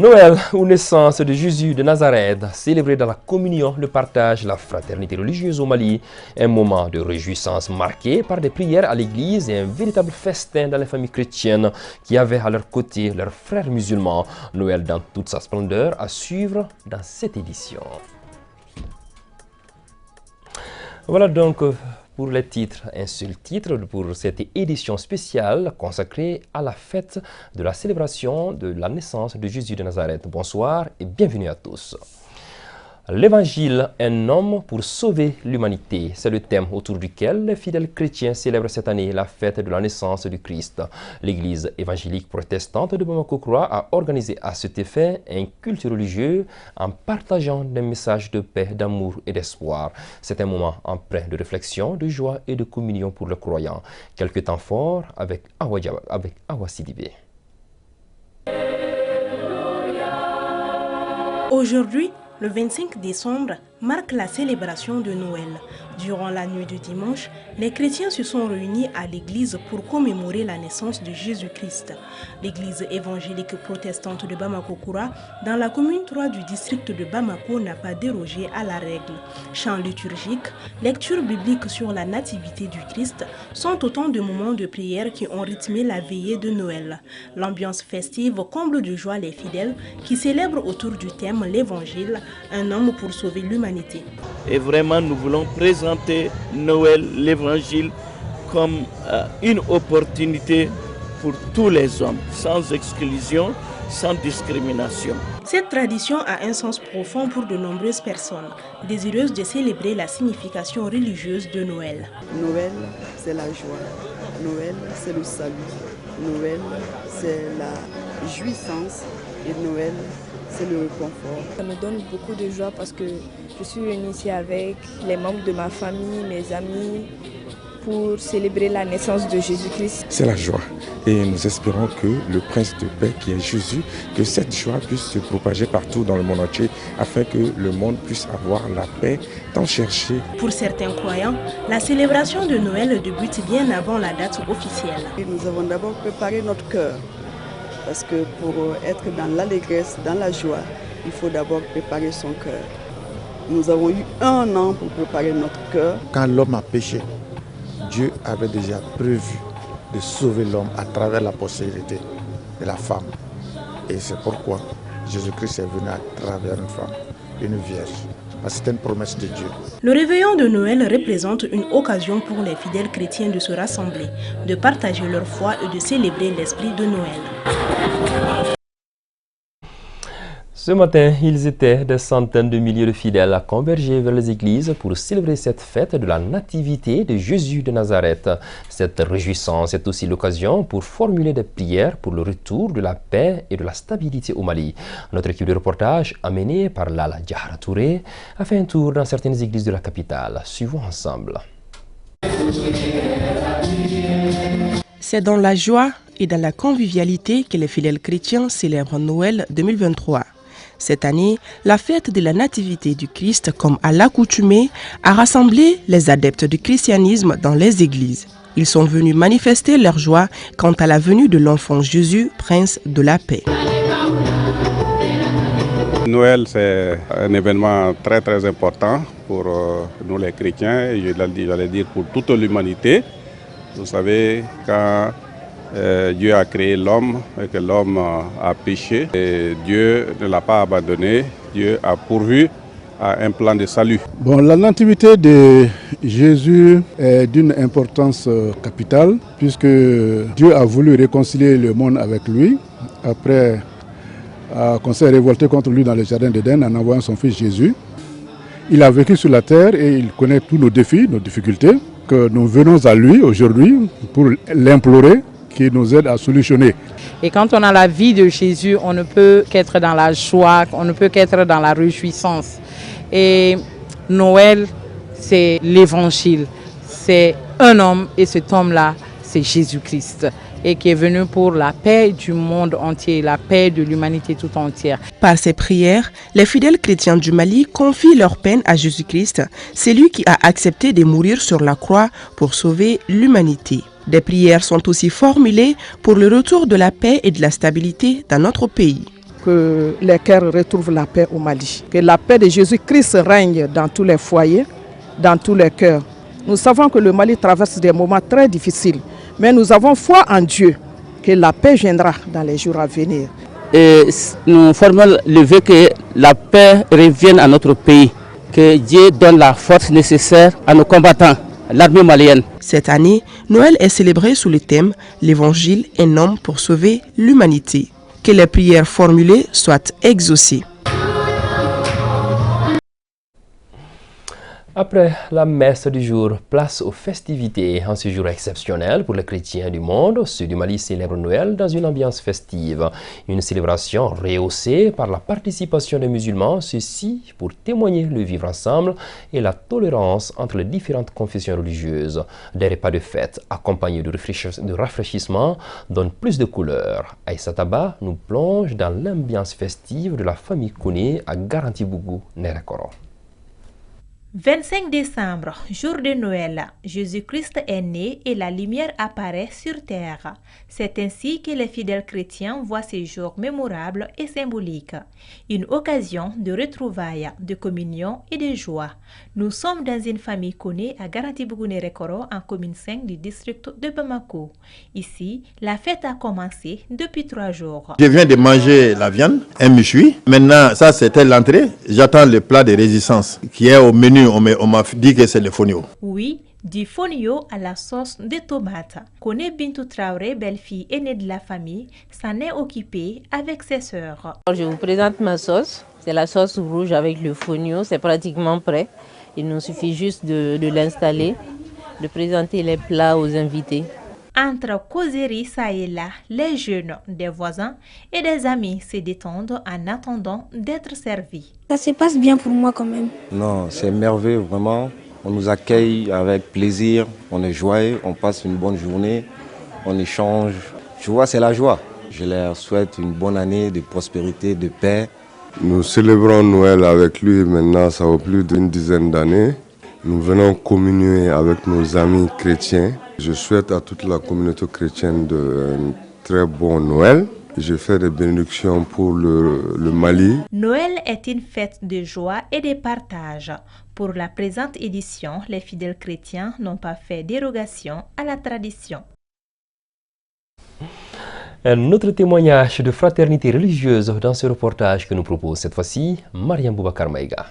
Noël, ou naissance de Jésus de Nazareth, célébré dans la communion, le partage, la fraternité religieuse au Mali, un moment de réjouissance marqué par des prières à l'église et un véritable festin dans les familles chrétiennes qui avaient à leur côté leurs frères musulmans. Noël dans toute sa splendeur à suivre dans cette édition. Voilà donc pour les titres, un seul titre pour cette édition spéciale consacrée à la fête de la célébration de la naissance de Jésus de Nazareth. Bonsoir et bienvenue à tous. L'Évangile, un homme pour sauver l'humanité, c'est le thème autour duquel les fidèles chrétiens célèbrent cette année la fête de la naissance du Christ. L'Église évangélique protestante de Bamako-Croix a organisé à cet effet un culte religieux en partageant des messages de paix, d'amour et d'espoir. C'est un moment empreint de réflexion, de joie et de communion pour le croyant. Quelques temps forts avec Awa Sidibé. Aujourd'hui, le 25 décembre marque la célébration de Noël. Durant la nuit de dimanche, les chrétiens se sont réunis à l'église pour commémorer la naissance de Jésus-Christ. L'église évangélique protestante de Bamako-Croix, dans la commune 3 du district de Bamako, n'a pas dérogé à la règle. Chants liturgiques, lectures bibliques sur la nativité du Christ sont autant de moments de prière qui ont rythmé la veillée de Noël. L'ambiance festive comble de joie les fidèles qui célèbrent autour du thème l'Évangile, un homme pour sauver l'humanité. Et vraiment, nous voulons présenter Noël, l'Évangile, comme une opportunité pour tous les hommes, sans exclusion, sans discrimination. Cette tradition a un sens profond pour de nombreuses personnes, désireuses de célébrer la signification religieuse de Noël. Noël, c'est la joie. Noël, c'est le salut. Noël, c'est la jouissance. Et Noël, c'est le réconfort. Ça me donne beaucoup de joie parce que je suis réunie ici avec les membres de ma famille, mes amis, pour célébrer la naissance de Jésus-Christ. C'est la joie et nous espérons que le Prince de paix qui est Jésus, que cette joie puisse se propager partout dans le monde entier afin que le monde puisse avoir la paix tant cherchée. Pour certains croyants, la célébration de Noël débute bien avant la date officielle. Et nous avons d'abord préparé notre cœur. Parce que pour être dans l'allégresse, dans la joie, il faut d'abord préparer son cœur. Nous avons eu 1 an pour préparer notre cœur. Quand l'homme a péché, Dieu avait déjà prévu de sauver l'homme à travers la postérité de la femme. Et c'est pourquoi Jésus-Christ est venu à travers une femme, une vierge. C'est une promesse de Dieu. Le réveillon de Noël représente une occasion pour les fidèles chrétiens de se rassembler, de partager leur foi et de célébrer l'esprit de Noël. Ce matin, ils étaient des centaines de milliers de fidèles à converger vers les églises pour célébrer cette fête de la nativité de Jésus de Nazareth. Cette réjouissance est aussi l'occasion pour formuler des prières pour le retour de la paix et de la stabilité au Mali. Notre équipe de reportage, amenée par Lala Diahara Touré, a fait un tour dans certaines églises de la capitale. Suivons ensemble. C'est dans la joie et dans la convivialité que les fidèles chrétiens célèbrent Noël 2023. Cette année, la fête de la Nativité du Christ, comme à l'accoutumée, a rassemblé les adeptes du christianisme dans les églises. Ils sont venus manifester leur joie quant à la venue de l'enfant Jésus, prince de la paix. Noël, c'est un événement très très important pour nous les chrétiens et j'allais dire pour toute l'humanité. Vous savez, quand Dieu a créé l'homme et que l'homme a péché, et Dieu ne l'a pas abandonné, Dieu a pourvu à un plan de salut. Bon, la nativité de Jésus est d'une importance capitale puisque Dieu a voulu réconcilier le monde avec lui après qu'on s'est révolté contre lui dans le jardin d'Éden en envoyant son fils Jésus. Il a vécu sur la terre et il connaît tous nos défis, nos difficultés, que nous venons à lui aujourd'hui pour l'implorer, qui nous aide à solutionner. Et quand on a la vie de Jésus, on ne peut qu'être dans la joie, on ne peut qu'être dans la réjouissance. Et Noël, c'est l'évangile. C'est un homme et cet homme-là, c'est Jésus-Christ. Et qui est venu pour la paix du monde entier, la paix de l'humanité tout entière. Par ces prières, les fidèles chrétiens du Mali confient leur peine à Jésus-Christ, c'est lui qui a accepté de mourir sur la croix pour sauver l'humanité. Des prières sont aussi formulées pour le retour de la paix et de la stabilité dans notre pays. que les cœurs retrouvent la paix au Mali. Que la paix de Jésus-Christ règne dans tous les foyers, dans tous les cœurs. Nous savons que le Mali traverse des moments très difficiles, mais nous avons foi en Dieu que la paix viendra dans les jours à venir. Et nous formons le vœu que la paix revienne à notre pays, que Dieu donne la force nécessaire à nos combattants, l'armée malienne. Cette année, Noël est célébré sous le thème « L'Évangile, un homme pour sauver l'humanité ». Que les prières formulées soient exaucées. Après la messe du jour, place aux festivités. En ce jour exceptionnel pour les chrétiens du monde, ceux du Mali célèbrent Noël dans une ambiance festive. Une célébration rehaussée par la participation des musulmans, ceci pour témoigner le vivre ensemble et la tolérance entre les différentes confessions religieuses. Des repas de fête accompagnés de rafraîchissement donnent plus de couleurs. Aïssa Taba nous plonge dans l'ambiance festive de la famille Kouné à Garantibougou, Nerekoro. 25 décembre, jour de Noël, Jésus-Christ est né et la lumière apparaît sur terre. C'est ainsi que les fidèles chrétiens voient ces jours mémorables et symboliques. Une occasion de retrouvailles, de communion et de joie. Nous sommes dans une famille connue à Garantibougou-Nerekoro en commune 5 du district de Bamako. Ici, la fête a commencé depuis 3 jours. Je viens de manger la viande, un méchoui. Maintenant, ça c'était l'entrée. J'attends le plat de résistance qui est au menu. On m'a dit que c'est le fonio. Oui, du fonio à la sauce de tomate. Kone Bintou Traoré, belle-fille aînée de la famille, s'en est occupée avec ses sœurs. Je vous présente ma sauce. C'est la sauce rouge avec le fonio. C'est pratiquement prêt. Il nous suffit juste de l'installer, de présenter les plats aux invités. Entre causeries ça et là, les jeunes, des voisins et des amis se détendent en attendant d'être servis. Ça se passe bien pour moi quand même. Non, c'est merveilleux vraiment. On nous accueille avec plaisir, on est joyeux, on passe une bonne journée, on échange. Tu vois, c'est la joie. Je leur souhaite une bonne année de prospérité, de paix. Nous célébrons Noël avec lui maintenant, ça fait plus d'une dizaine d'années. Nous venons communier avec nos amis chrétiens. Je souhaite à toute la communauté chrétienne un très bon Noël. Je fais des bénédictions pour le Mali. Noël est une fête de joie et de partage. Pour la présente édition, les fidèles chrétiens n'ont pas fait dérogation à la tradition. Un autre témoignage de fraternité religieuse dans ce reportage que nous propose cette fois-ci Mariam Boubacar Maïga.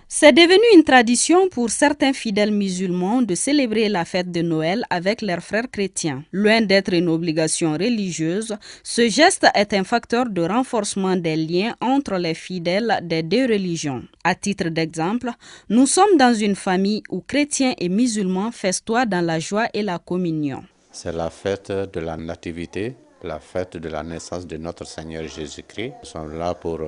C'est devenu une tradition pour certains fidèles musulmans de célébrer la fête de Noël avec leurs frères chrétiens. Loin d'être une obligation religieuse, ce geste est un facteur de renforcement des liens entre les fidèles des deux religions. À titre d'exemple, nous sommes dans une famille où chrétiens et musulmans festoient dans la joie et la communion. C'est la fête de la nativité, la fête de la naissance de notre Seigneur Jésus-Christ. Nous sommes là pour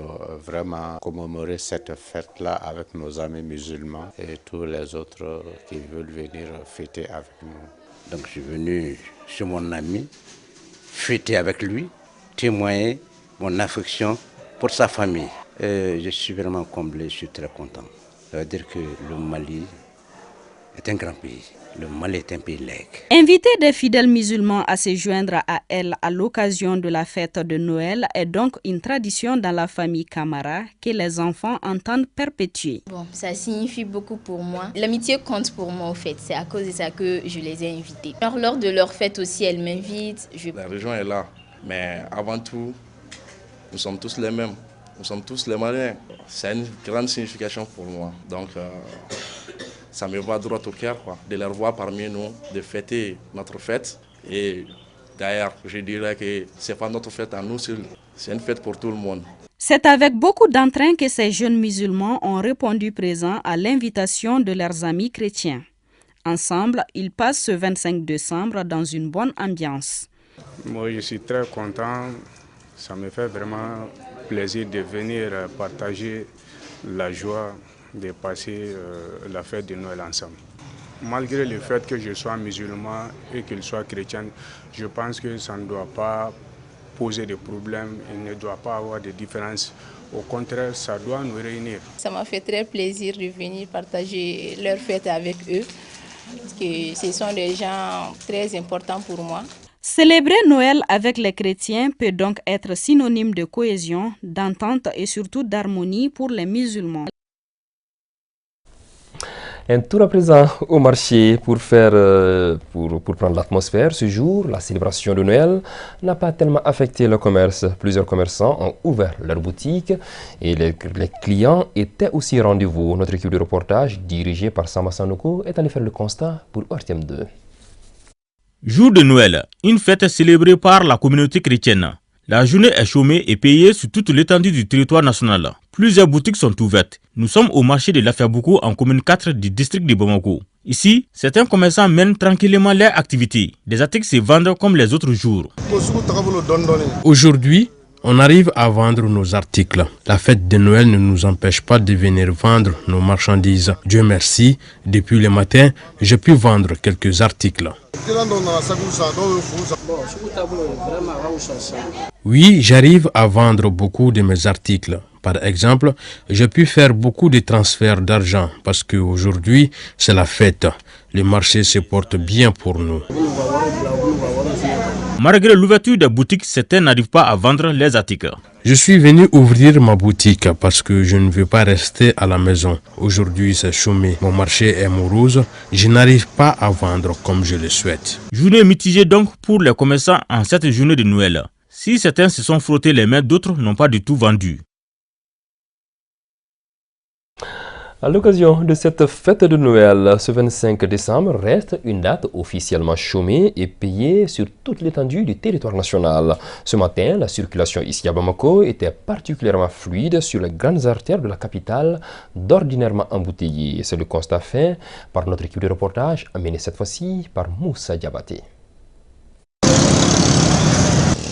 vraiment commémorer cette fête-là avec nos amis musulmans et tous les autres qui veulent venir fêter avec nous. Donc je suis venu chez mon ami, fêter avec lui, témoigner mon affection pour sa famille. Et je suis vraiment comblé, je suis très content. Ça veut dire que le Mali est un grand pays. Le Mali est un pays laïque. Inviter des fidèles musulmans à se joindre à elle à l'occasion de la fête de Noël est donc une tradition dans la famille Camara que les enfants entendent perpétuer. Bon, ça signifie beaucoup pour moi. L'amitié compte pour moi au fait. C'est à cause de ça que je les ai invités. Alors, lors de leur fête aussi, elles m'invitent. La région est là, mais avant tout, nous sommes tous les mêmes. Nous sommes tous les Maliens. C'est une grande signification pour moi. Donc, ça me va droit au cœur, de les revoir parmi nous, de fêter notre fête. Et d'ailleurs, je dirais que ce n'est pas notre fête à nous seuls, c'est une fête pour tout le monde. C'est avec beaucoup d'entrain que ces jeunes musulmans ont répondu présents à l'invitation de leurs amis chrétiens. Ensemble, ils passent ce 25 décembre dans une bonne ambiance. Moi, je suis très content. Ça me fait vraiment plaisir de venir partager la joie de passer la fête de Noël ensemble. Malgré le fait que je sois musulman et qu'il soit chrétien, je pense que ça ne doit pas poser de problèmes, il ne doit pas avoir de différences. Au contraire, ça doit nous réunir. Ça m'a fait très plaisir de venir partager leur fête avec eux, parce que ce sont des gens très importants pour moi. Célébrer Noël avec les chrétiens peut donc être synonyme de cohésion, d'entente et surtout d'harmonie pour les musulmans. Un tour à présent au marché pour prendre l'atmosphère. Ce jour, la célébration de Noël n'a pas tellement affecté le commerce. Plusieurs commerçants ont ouvert leurs boutiques et les clients étaient aussi au rendez-vous. Notre équipe de reportage, dirigée par Samba Sanoko, est allée faire le constat pour RTM2. Jour de Noël, une fête célébrée par la communauté chrétienne. La journée est chômée et payée sur toute l'étendue du territoire national. Plusieurs boutiques sont ouvertes. Nous sommes au marché de l'Affaire-Boukou en commune 4 du district de Bamako. Ici, certains commerçants mènent tranquillement leur activité. Des articles se vendent comme les autres jours. Aujourd'hui, on arrive à vendre nos articles. La fête de Noël ne nous empêche pas de venir vendre nos marchandises. Dieu merci, depuis le matin, j'ai pu vendre quelques articles. Oui, j'arrive à vendre beaucoup de mes articles. Par exemple, j'ai pu faire beaucoup de transferts d'argent parce qu'aujourd'hui, c'est la fête. Le marché se porte bien pour nous. Malgré l'ouverture des boutiques, certains n'arrivent pas à vendre les articles. Je suis venu ouvrir ma boutique parce que je ne veux pas rester à la maison. Aujourd'hui, c'est chômé. Mon marché est morose. Je n'arrive pas à vendre comme je le souhaite. Journée mitigée donc pour les commerçants en cette journée de Noël. Si certains se sont frottés les mains, d'autres n'ont pas du tout vendu. À l'occasion de cette fête de Noël, ce 25 décembre reste une date officiellement chômée et payée sur toute l'étendue du territoire national. Ce matin, la circulation ici à Bamako était particulièrement fluide sur les grandes artères de la capitale, d'ordinairement embouteillées. C'est le constat fait par notre équipe de reportage, amené cette fois-ci par Moussa Diabaté.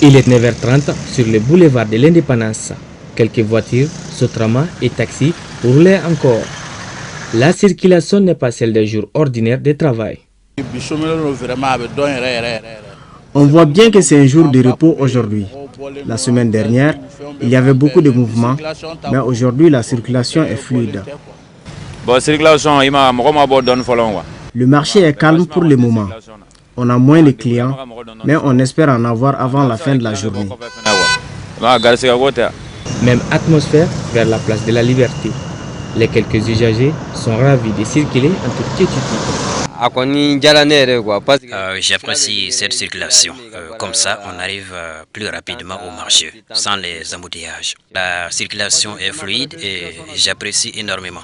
Il est 9h30 sur le boulevard de l'Indépendance. Quelques voitures, Sotrama et taxis roulaient encore. La circulation n'est pas celle des jours ordinaires de travail. On voit bien que c'est un jour de repos aujourd'hui. La semaine dernière, il y avait beaucoup de mouvements, mais aujourd'hui la circulation est fluide. Le marché est calme pour le moment. On a moins de clients, mais on espère en avoir avant la fin de la journée. Même atmosphère vers la place de la Liberté. Les quelques usagers sont ravis de circuler en toute quiétude. J'apprécie cette circulation. Comme ça, on arrive plus rapidement au marché, sans les embouteillages. La circulation est fluide et j'apprécie énormément.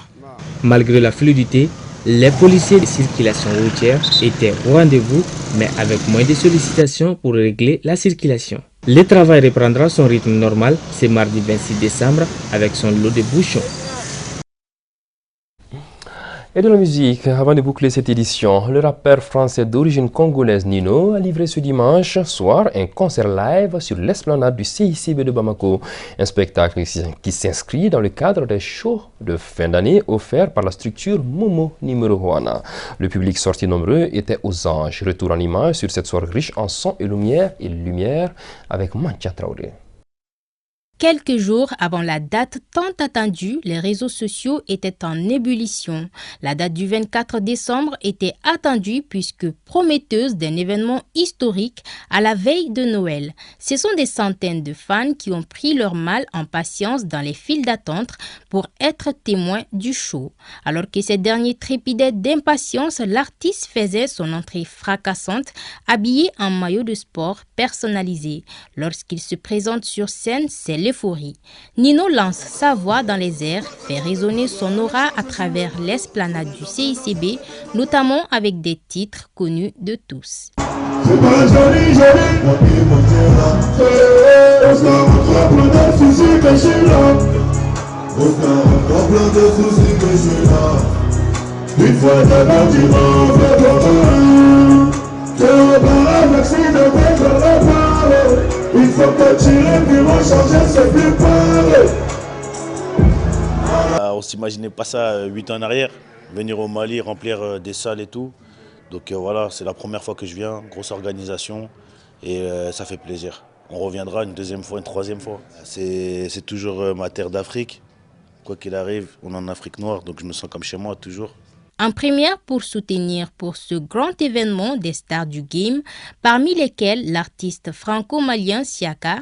Malgré la fluidité, les policiers de circulation routière étaient au rendez-vous, mais avec moins de sollicitations pour régler la circulation. Le travail reprendra son rythme normal ce mardi 26 décembre avec son lot de bouchons. Et de la musique, avant de boucler cette édition, le rappeur français d'origine congolaise Nino a livré ce dimanche soir un concert live sur l'esplanade du CICB de Bamako. Un spectacle qui s'inscrit dans le cadre des shows de fin d'année offerts par la structure Momo Numéro 1. Le public sorti nombreux était aux anges. Retour en image sur cette soirée riche en son et lumière avec Mantia Traoré. Quelques jours avant la date tant attendue, les réseaux sociaux étaient en ébullition. La date du 24 décembre était attendue puisque prometteuse d'un événement historique à la veille de Noël. Ce sont des centaines de fans qui ont pris leur mal en patience dans les files d'attente pour être témoins du show. Alors que ces derniers trépidaient d'impatience, l'artiste faisait son entrée fracassante, habillé en maillot de sport personnalisé. Lorsqu'il se présente sur scène, c'est l'euphorie. Nino lance sa voix dans les airs, fait résonner son aura à travers l'esplanade du CICB, notamment avec des titres connus de tous. Il faut que tirer, puis changer, c'est plus pareil. On s'imaginait pas ça 8 ans en arrière, venir au Mali, remplir des salles et tout. Donc voilà, c'est la première fois que je viens, grosse organisation et ça fait plaisir. On reviendra une deuxième fois, une troisième fois. C'est toujours ma terre d'Afrique. Quoi qu'il arrive, on est en Afrique noire, donc je me sens comme chez moi toujours. en première pour soutenir pour ce grand événement des stars du game, parmi lesquels l'artiste franco-malien Siaka,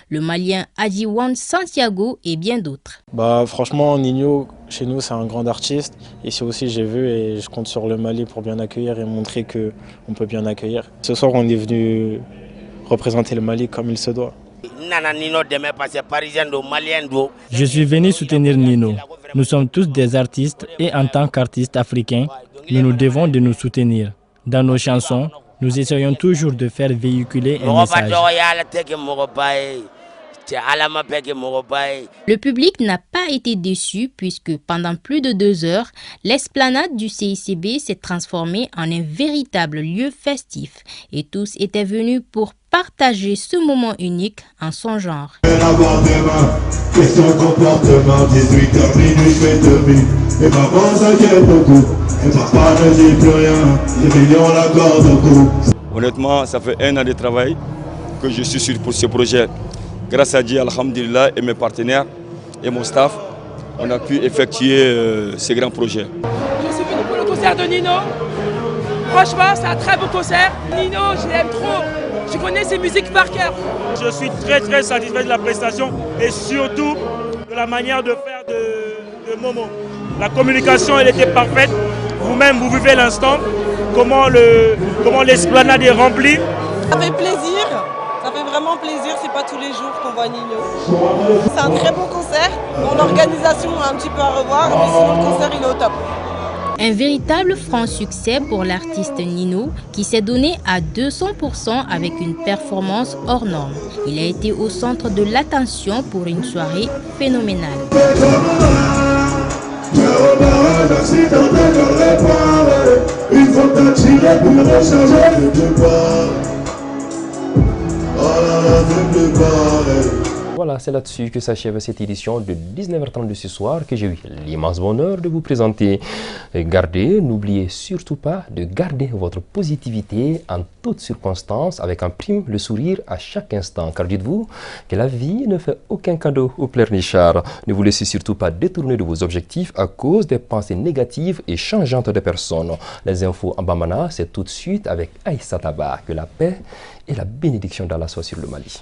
le malien Adjiwan Santiago et bien d'autres. Franchement, Ninho, chez nous, c'est un grand artiste. Ici aussi, j'ai vu et je compte sur le Mali pour bien accueillir et montrer qu'on peut bien accueillir. Ce soir, on est venu représenter le Mali comme il se doit. Je suis venu soutenir Nino. Nous sommes tous des artistes et en tant qu'artistes africains, nous devons de nous soutenir. Dans nos chansons, nous essayons toujours de faire véhiculer un message. Le public n'a pas été déçu puisque pendant plus de 2 heures, l'esplanade du CICB s'est transformée en un véritable lieu festif et tous étaient venus pour partager ce moment unique en son genre. Honnêtement, ça fait 1 an de travail que je suis pour ce projet. Grâce à Dieu, alhamdulillah, et mes partenaires et mon staff, on a pu effectuer ce grand projet. Je suis venu pour le concert de Nino. Franchement, c'est un très beau concert. Nino, je l'aime trop. Je connais ses musiques par cœur. Je suis très satisfait de la prestation et surtout de la manière de faire de Momo. La communication, elle était parfaite. Vous-même, vous vivez l'instant. Comment l'esplanade est remplie. Ça fait plaisir. Ça fait vraiment plaisir, c'est pas tous les jours qu'on voit Ninho. C'est un très beau concert, l'organisation un petit peu à revoir, mais sinon le concert il est au top. Un véritable franc succès pour l'artiste Nino qui s'est donné à 200% avec une performance hors norme. Il a été au centre de l'attention pour une soirée phénoménale. Voilà, c'est là-dessus que s'achève cette édition de 19h30 de ce soir que j'ai eu l'immense bonheur de vous présenter. N'oubliez surtout pas de garder votre positivité en toutes circonstances avec en prime le sourire à chaque instant. Car dites-vous que la vie ne fait aucun cadeau au pleurnichard. Ne vous laissez surtout pas détourner de vos objectifs à cause des pensées négatives et changeantes des personnes. Les infos en Bamana, c'est tout de suite avec Aïssa Taba. Que la paix et la bénédiction d'Allah soient sur le Mali.